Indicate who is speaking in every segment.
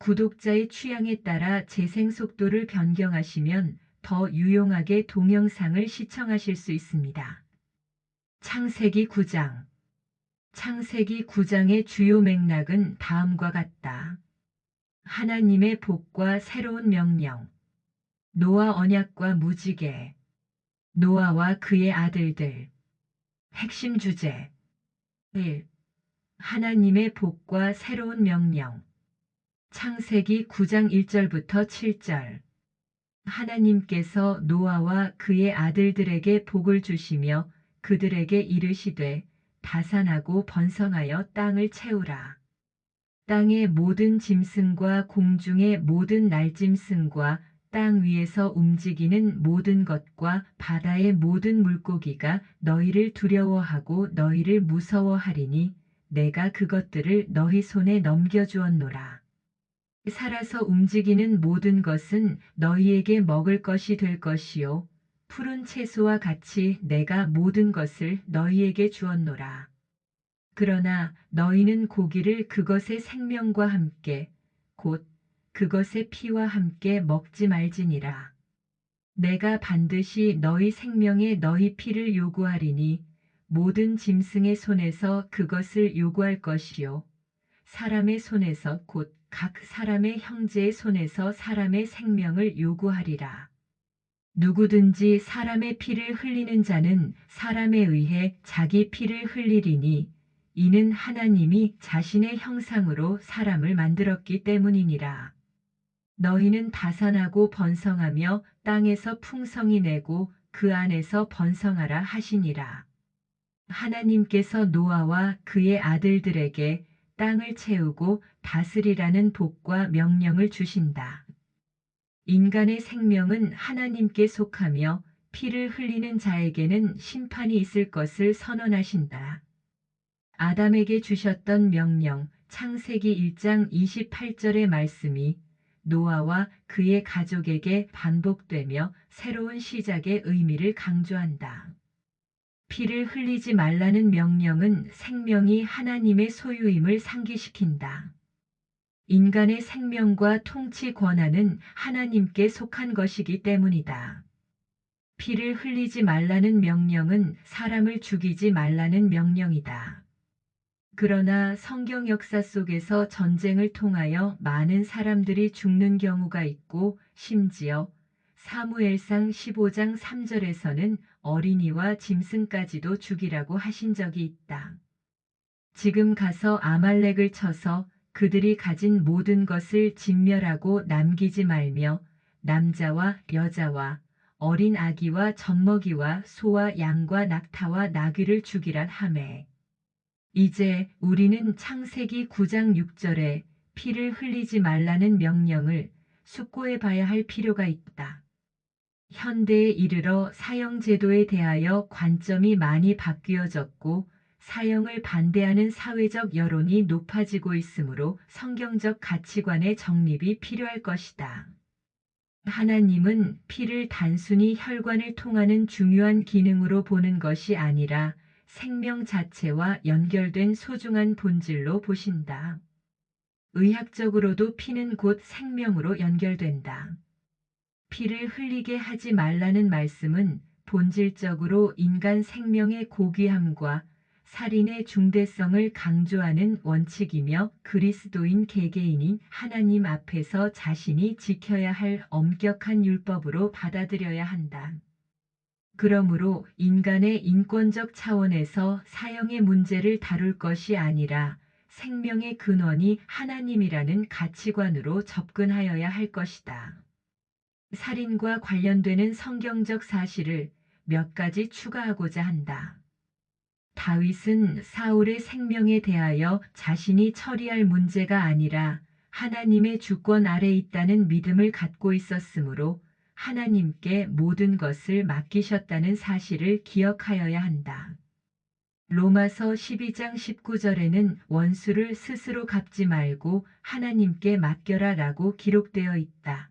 Speaker 1: 구독자의 취향에 따라 재생 속도를 변경하시면 더 유용하게 동영상을 시청하실 수 있습니다. 창세기 9장. 창세기 9장의 주요 맥락은 다음과 같다. 하나님의 복과 새로운 명령. 노아 언약과 무지개. 노아와 그의 아들들. 핵심 주제. 1. 하나님의 복과 새로운 명령. 창세기 9장 1절부터 7절. 하나님께서 노아와 그의 아들들에게 복을 주시며 그들에게 이르시되 다산하고 번성하여 땅을 채우라. 땅의 모든 짐승과 공중의 모든 날짐승과 땅 위에서 움직이는 모든 것과 바다의 모든 물고기가 너희를 두려워하고 너희를 무서워하리니 내가 그것들을 너희 손에 넘겨주었노라. 살아서 움직이는 모든 것은 너희에게 먹을 것이 될 것이요 푸른 채소와 같이 내가 모든 것을 너희에게 주었노라. 그러나 너희는 고기를 그것의 생명과 함께 곧 그것의 피와 함께 먹지 말지니라. 내가 반드시 너희 생명에 너희 피를 요구하리니 모든 짐승의 손에서 그것을 요구할 것이요 사람의 손에서 곧 각 사람의 형제의 손에서 사람의 생명을 요구하리라. 누구든지 사람의 피를 흘리는 자는 사람에 의해 자기 피를 흘리리니 이는 하나님이 자신의 형상으로 사람을 만들었기 때문이니라. 너희는 다산하고 번성하며 땅에서 풍성히 내고 그 안에서 번성하라 하시니라. 하나님께서 노아와 그의 아들들에게 땅을 채우고 다스리라는 복과 명령을 주신다. 인간의 생명은 하나님께 속하며 피를 흘리는 자에게는 심판이 있을 것을 선언하신다. 아담에게 주셨던 명령, 창세기 1장 28절의 말씀이 노아와 그의 가족에게 반복되며 새로운 시작의 의미를 강조한다. 피를 흘리지 말라는 명령은 생명이 하나님의 소유임을 상기시킨다. 인간의 생명과 통치 권한은 하나님께 속한 것이기 때문이다. 피를 흘리지 말라는 명령은 사람을 죽이지 말라는 명령이다. 그러나 성경 역사 속에서 전쟁을 통하여 많은 사람들이 죽는 경우가 있고 심지어 사무엘상 15장 3절에서는 어린이와 짐승까지도 죽이라고 하신 적이 있다. 지금 가서 아말렉을 쳐서 그들이 가진 모든 것을 진멸하고 남기지 말며 남자와 여자와 어린 아기와 젖먹이와 소와 양과 낙타와 나귀를 죽이라 하매. 이제 우리는 창세기 9장 6절에 피를 흘리지 말라는 명령을 숙고해 봐야 할 필요가 있다. 현대에 이르러 사형제도에 대하여 관점이 많이 바뀌어졌고 사형을 반대하는 사회적 여론이 높아지고 있으므로 성경적 가치관의 정립이 필요할 것이다. 하나님은 피를 단순히 혈관을 통하는 중요한 기능으로 보는 것이 아니라 생명 자체와 연결된 소중한 본질로 보신다. 의학적으로도 피는 곧 생명으로 연결된다. 피를 흘리게 하지 말라는 말씀은 본질적으로 인간 생명의 고귀함과 살인의 중대성을 강조하는 원칙이며 그리스도인 개개인인 하나님 앞에서 자신이 지켜야 할 엄격한 율법으로 받아들여야 한다. 그러므로 인간의 인권적 차원에서 사형의 문제를 다룰 것이 아니라 생명의 근원이 하나님이라는 가치관으로 접근하여야 할 것이다. 살인과 관련되는 성경적 사실을 몇 가지 추가하고자 한다. 다윗은 사울의 생명에 대하여 자신이 처리할 문제가 아니라 하나님의 주권 아래 있다는 믿음을 갖고 있었으므로 하나님께 모든 것을 맡기셨다는 사실을 기억하여야 한다. 로마서 12장 19절에는 원수를 스스로 갚지 말고 하나님께 맡겨라 라고 기록되어 있다.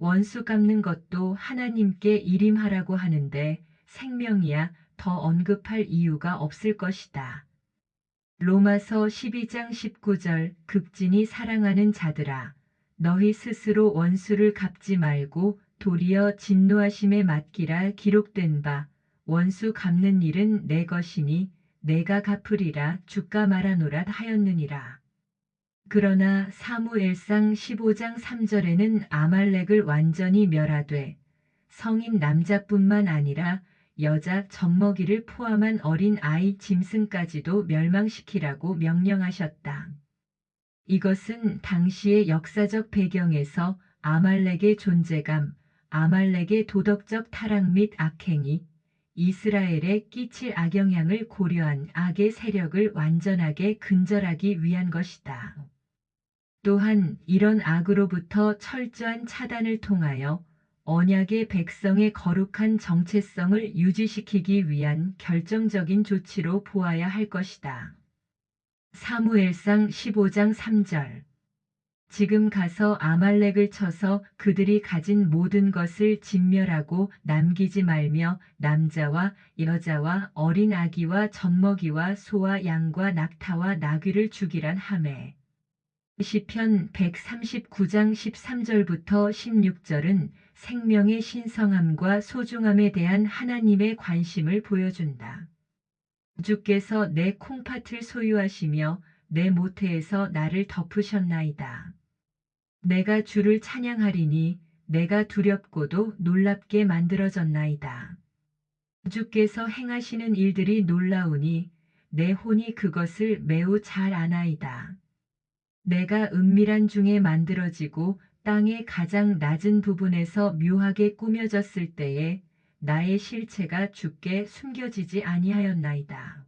Speaker 1: 원수 갚는 것도 하나님께 일임하라고 하는데 생명이야 더 언급할 이유가 없을 것이다. 로마서 12장 19절 극진히 사랑하는 자들아 너희 스스로 원수를 갚지 말고 도리어 진노하심에 맡기라 기록된 바 원수 갚는 일은 내 것이니 내가 갚으리라 주가 말하노라 하였느니라. 그러나 사무엘상 15장 3절에는 아말렉을 완전히 멸하되 성인 남자뿐만 아니라 여자 젖먹이를 포함한 어린 아이 짐승까지도 멸망시키라고 명령하셨다. 이것은 당시의 역사적 배경에서 아말렉의 존재감, 아말렉의 도덕적 타락 및 악행이 이스라엘에 끼칠 악영향을 고려한 악의 세력을 완전하게 근절하기 위한 것이다. 또한 이런 악으로부터 철저한 차단을 통하여 언약의 백성의 거룩한 정체성을 유지시키기 위한 결정적인 조치로 보아야 할 것이다. 사무엘상 15장 3절 지금 가서 아말렉을 쳐서 그들이 가진 모든 것을 진멸하고 남기지 말며 남자와 여자와 어린 아기와 젖먹이와 소와 양과 낙타와 나귀를 죽이란 하매. 시편 139장 13절부터 16절은 생명의 신성함과 소중함에 대한 하나님의 관심을 보여준다. 주께서 내 콩팥을 소유하시며 내 모태에서 나를 덮으셨나이다. 내가 주를 찬양하리니 내가 두렵고도 놀랍게 만들어졌나이다. 주께서 행하시는 일들이 놀라우니 내 혼이 그것을 매우 잘 아나이다. 내가 은밀한 중에 만들어지고 땅의 가장 낮은 부분에서 묘하게 꾸며졌을 때에 나의 실체가 주께 숨겨지지 아니하였나이다.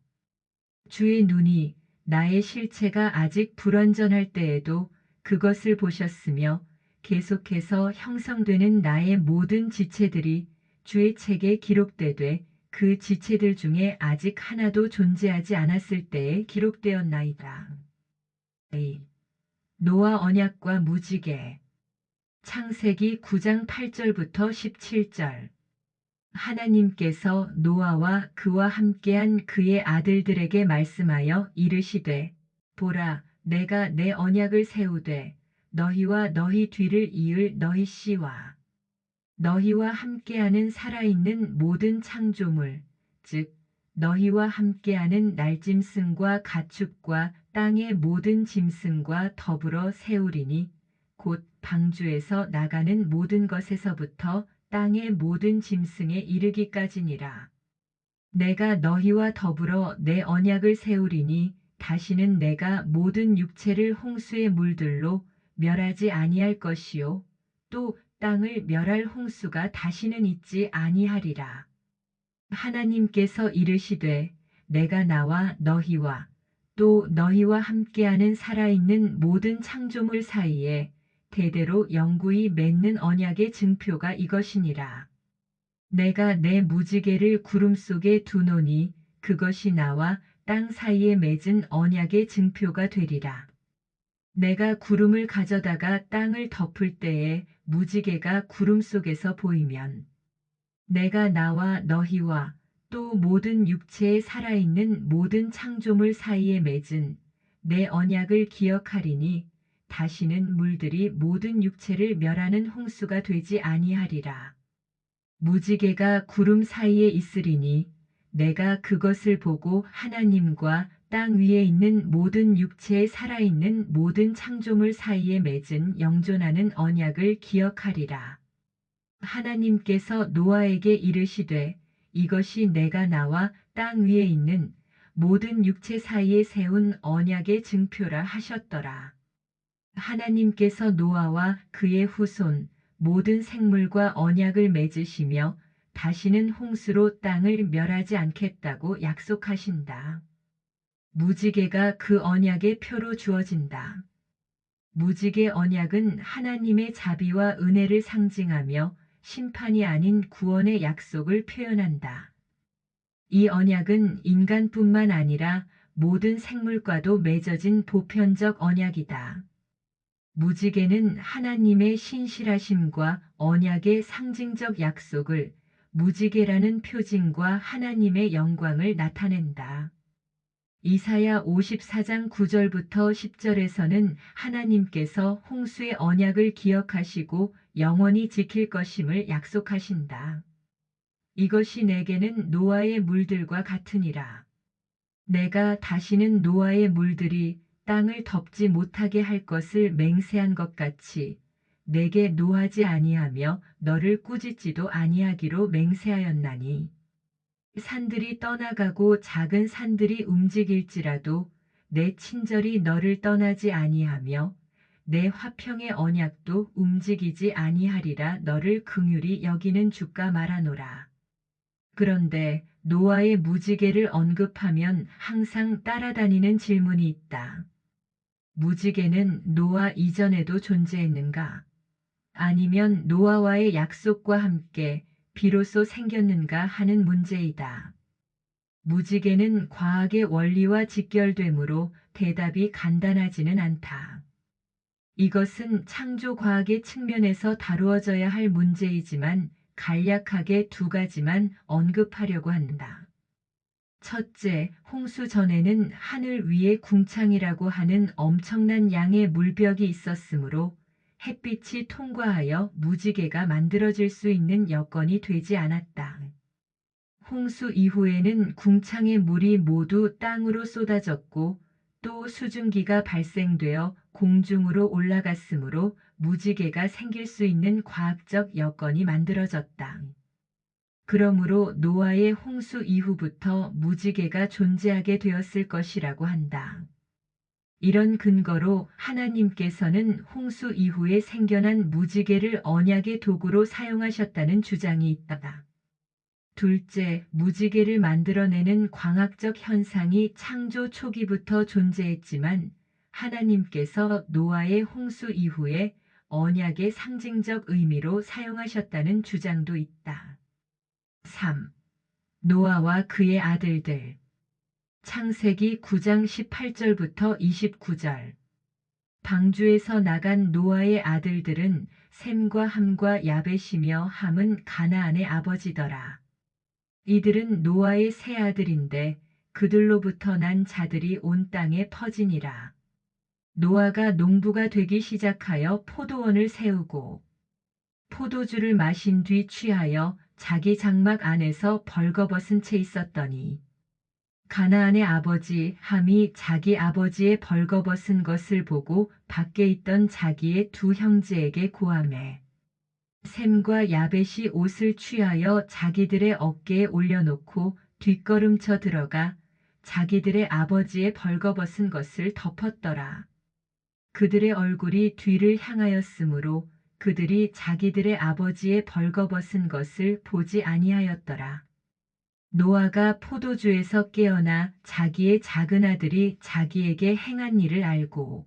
Speaker 1: 주의 눈이 나의 실체가 아직 불완전할 때에도 그것을 보셨으며 계속해서 형성되는 나의 모든 지체들이 주의 책에 기록되되 그 지체들 중에 아직 하나도 존재하지 않았을 때에 기록되었나이다. 노아 언약과 무지개 창세기 9장 8절부터 17절 하나님께서 노아와 그와 함께한 그의 아들들에게 말씀하여 이르시되 보라 내가 내 언약을 세우되 너희와 너희 뒤를 이을 너희 씨와 너희와 함께하는 살아있는 모든 창조물 즉 너희와 함께하는 날짐승과 가축과 땅의 모든 짐승과 더불어 세우리니 곧 방주에서 나가는 모든 것에서부터 땅의 모든 짐승에 이르기까지니라. 내가 너희와 더불어 내 언약을 세우리니 다시는 내가 모든 육체를 홍수의 물들로 멸하지 아니할 것이요 또 땅을 멸할 홍수가 다시는 있지 아니하리라. 하나님께서 이르시되 내가 나와 너희와 또 너희와 함께하는 살아있는 모든 창조물 사이에 대대로 영구히 맺는 언약의 증표가 이것이니라. 내가 내 무지개를 구름 속에 두노니 그것이 나와 땅 사이에 맺은 언약의 증표가 되리라. 내가 구름을 가져다가 땅을 덮을 때에 무지개가 구름 속에서 보이면 내가 나와 너희와 또 모든 육체에 살아있는 모든 창조물 사이에 맺은 내 언약을 기억하리니 다시는 물들이 모든 육체를 멸하는 홍수가 되지 아니하리라. 무지개가 구름 사이에 있으리니 내가 그것을 보고 하나님과 땅 위에 있는 모든 육체에 살아있는 모든 창조물 사이에 맺은 영존하는 언약을 기억하리라. 하나님께서 노아에게 이르시되 이것이 내가 나와 땅 위에 있는 모든 육체 사이에 세운 언약의 증표라 하셨더라. 하나님께서 노아와 그의 후손 모든 생물과 언약을 맺으시며 다시는 홍수로 땅을 멸하지 않겠다고 약속하신다. 무지개가 그 언약의 표로 주어진다. 무지개 언약은 하나님의 자비와 은혜를 상징하며 심판이 아닌 구원의 약속을 표현한다. 이 언약은 인간뿐만 아니라 모든 생물과도 맺어진 보편적 언약이다. 무지개는 하나님의 신실하심과 언약의 상징적 약속을 무지개라는 표징과 하나님의 영광을 나타낸다. 이사야 54장 9절부터 10절에서는 하나님께서 홍수의 언약을 기억하시고 영원히 지킬 것임을 약속하신다. 이것이 내게는 노아의 물들과 같으니라. 내가 다시는 노아의 물들이 땅을 덮지 못하게 할 것을 맹세한 것 같이 내게 노하지 아니하며 너를 꾸짖지도 아니하기로 맹세하였나니 산들이 떠나가고 작은 산들이 움직일지라도 내 친절이 너를 떠나지 아니하며 내 화평의 언약도 움직이지 아니하리라 너를 긍휼히 여기는 주가 말하노라. 그런데 노아의 무지개를 언급하면 항상 따라다니는 질문이 있다. 무지개는 노아 이전에도 존재했는가? 아니면 노아와의 약속과 함께 비로소 생겼는가 하는 문제이다. 무지개는 과학의 원리와 직결되므로 대답이 간단하지는 않다. 이것은 창조 과학의 측면에서 다루어져야 할 문제이지만 간략하게 두 가지만 언급하려고 한다. 첫째, 홍수 전에는 하늘 위에 궁창이라고 하는 엄청난 양의 물벽이 있었으므로 햇빛이 통과하여 무지개가 만들어질 수 있는 여건이 되지 않았다. 홍수 이후에는 궁창의 물이 모두 땅으로 쏟아졌고 또 수증기가 발생되어 공중으로 올라갔으므로 무지개가 생길 수 있는 과학적 여건이 만들어졌다. 그러므로 노아의 홍수 이후부터 무지개가 존재하게 되었을 것이라고 한다. 이런 근거로 하나님께서는 홍수 이후에 생겨난 무지개를 언약의 도구로 사용하셨다는 주장이 있다. 둘째, 무지개를 만들어내는 광학적 현상이 창조 초기부터 존재했지만 하나님께서 노아의 홍수 이후에 언약의 상징적 의미로 사용하셨다는 주장도 있다. 3. 노아와 그의 아들들. 창세기 9장 18절부터 29절. 방주에서 나간 노아의 아들들은 셈과 함과 야벳이며 함은 가나안의 아버지더라. 이들은 노아의 세 아들인데 그들로부터 난 자들이 온 땅에 퍼지니라. 노아가 농부가 되기 시작하여 포도원을 세우고 포도주를 마신 뒤 취하여 자기 장막 안에서 벌거벗은 채 있었더니 가나안의 아버지 함이 자기 아버지의 벌거벗은 것을 보고 밖에 있던 자기의 두 형제에게 고하매 셈과 야벳이 옷을 취하여 자기들의 어깨에 올려놓고 뒷걸음쳐 들어가 자기들의 아버지의 벌거벗은 것을 덮었더라. 그들의 얼굴이 뒤를 향하였으므로 그들이 자기들의 아버지의 벌거벗은 것을 보지 아니하였더라. 노아가 포도주에서 깨어나 자기의 작은 아들이 자기에게 행한 일을 알고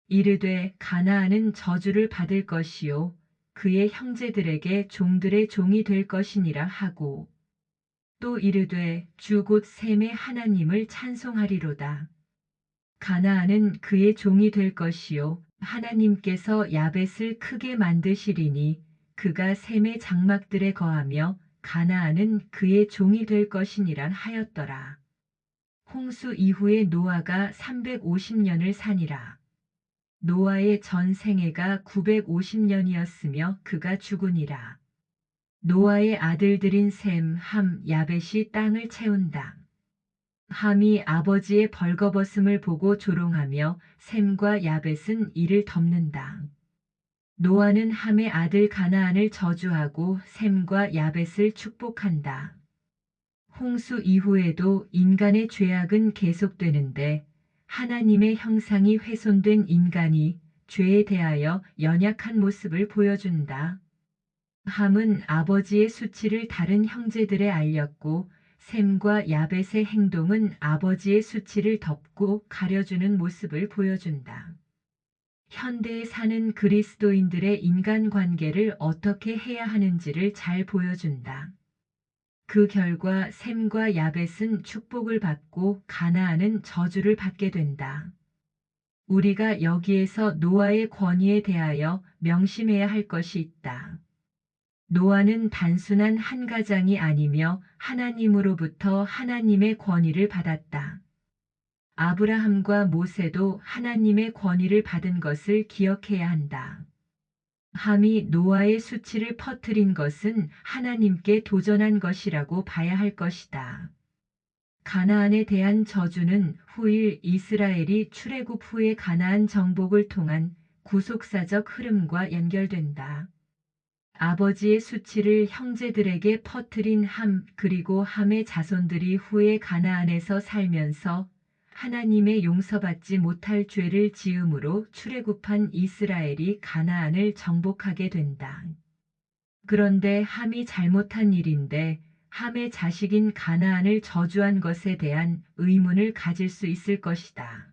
Speaker 1: 이르되 가나안은 저주를 받을 것이요 그의 형제들에게 종들의 종이 될 것이니라 하고 또 이르되 주 곧 셈의 하나님을 찬송하리로다. 가나안은 그의 종이 될 것이요 하나님께서 야벳을 크게 만드시리니 그가 셈의 장막들에 거하며 가나안은 그의 종이 될 것이니라 하였더라. 홍수 이후에 노아가 350년을 사니라. 노아의 전 생애가 950년이었으며 그가 죽으니라. 노아의 아들들인 셈, 함, 야벳이 땅을 채운다. 함이 아버지의 벌거벗음을 보고 조롱하며 셈과 야벳은 이를 덮는다. 노아는 함의 아들 가나안을 저주하고 셈과 야벳을 축복한다. 홍수 이후에도 인간의 죄악은 계속되는데 하나님의 형상이 훼손된 인간이 죄에 대하여 연약한 모습을 보여준다. 함은 아버지의 수치를 다른 형제들에 알렸고 셈과 야벳의 행동은 아버지의 수치를 덮고 가려주는 모습을 보여준다. 현대에 사는 그리스도인들의 인간관계를 어떻게 해야 하는지를 잘 보여준다. 그 결과 셈과 야벳은 축복을 받고 가나안은 저주를 받게 된다. 우리가 여기에서 노아의 권위에 대하여 명심해야 할 것이 있다. 노아는 단순한 한 가장이 아니며 하나님으로부터 하나님의 권위를 받았다. 아브라함과 모세도 하나님의 권위를 받은 것을 기억해야 한다. 함이 노아의 수치를 퍼뜨린 것은 하나님께 도전한 것이라고 봐야 할 것이다. 가나안에 대한 저주는 후일 이스라엘이 출애굽 후의 가나안 정복을 통한 구속사적 흐름과 연결된다. 아버지의 수치를 형제들에게 퍼뜨린 함, 그리고 함의 자손들이 후에 가나안에서 살면서 하나님의 용서받지 못할 죄를 지음으로 출애굽한 이스라엘이 가나안을 정복하게 된다. 그런데 함이 잘못한 일인데 함의 자식인 가나안을 저주한 것에 대한 의문을 가질 수 있을 것이다.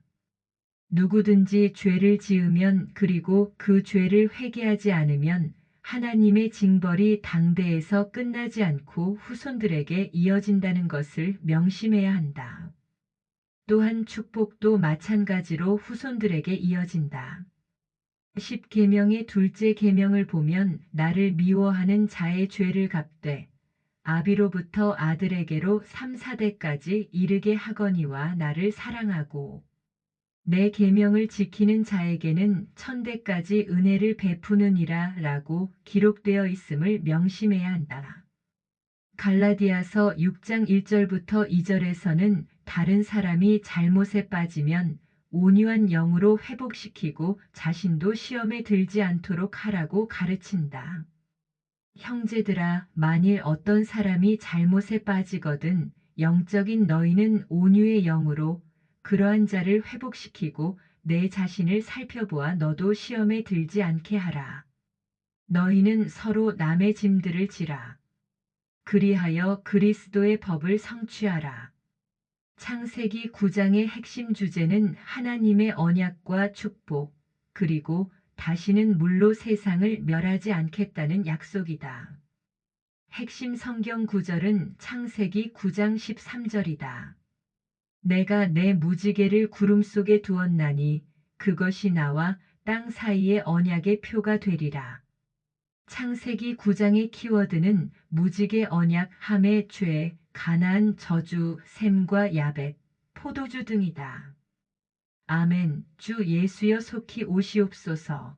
Speaker 1: 누구든지 죄를 지으면 그리고 그 죄를 회개하지 않으면 하나님의 징벌이 당대에서 끝나지 않고 후손들에게 이어진다는 것을 명심해야 한다. 또한 축복도 마찬가지로 후손들에게 이어진다. 10계명의 둘째 계명을 보면 나를 미워하는 자의 죄를 갚되 아비로부터 아들에게로 3, 4대까지 이르게 하거니와 나를 사랑하고 내 계명을 지키는 자에게는 1000대까지 은혜를 베푸느니라 라고 기록되어 있음을 명심해야 한다. 갈라디아서 6장 1절부터 2절에서는 다른 사람이 잘못에 빠지면 온유한 영으로 회복시키고 자신도 시험에 들지 않도록 하라고 가르친다. 형제들아, 만일 어떤 사람이 잘못에 빠지거든 영적인 너희는 온유의 영으로 그러한 자를 회복시키고 내 자신을 살펴보아 너도 시험에 들지 않게 하라. 너희는 서로 남의 짐들을 지라. 그리하여 그리스도의 법을 성취하라. 창세기 9장의 핵심 주제는 하나님의 언약과 축복, 그리고 다시는 물로 세상을 멸하지 않겠다는 약속이다. 핵심 성경 구절은 창세기 9장 13절이다. 내가 내 무지개를 구름 속에 두었나니 그것이 나와 땅 사이의 언약의 표가 되리라. 창세기 9장의 키워드는 무지개 언약, 함의 죄, 가나안 저주, 셈과 야벳, 포도주 등이다. 아멘. 주 예수여 속히 오시옵소서.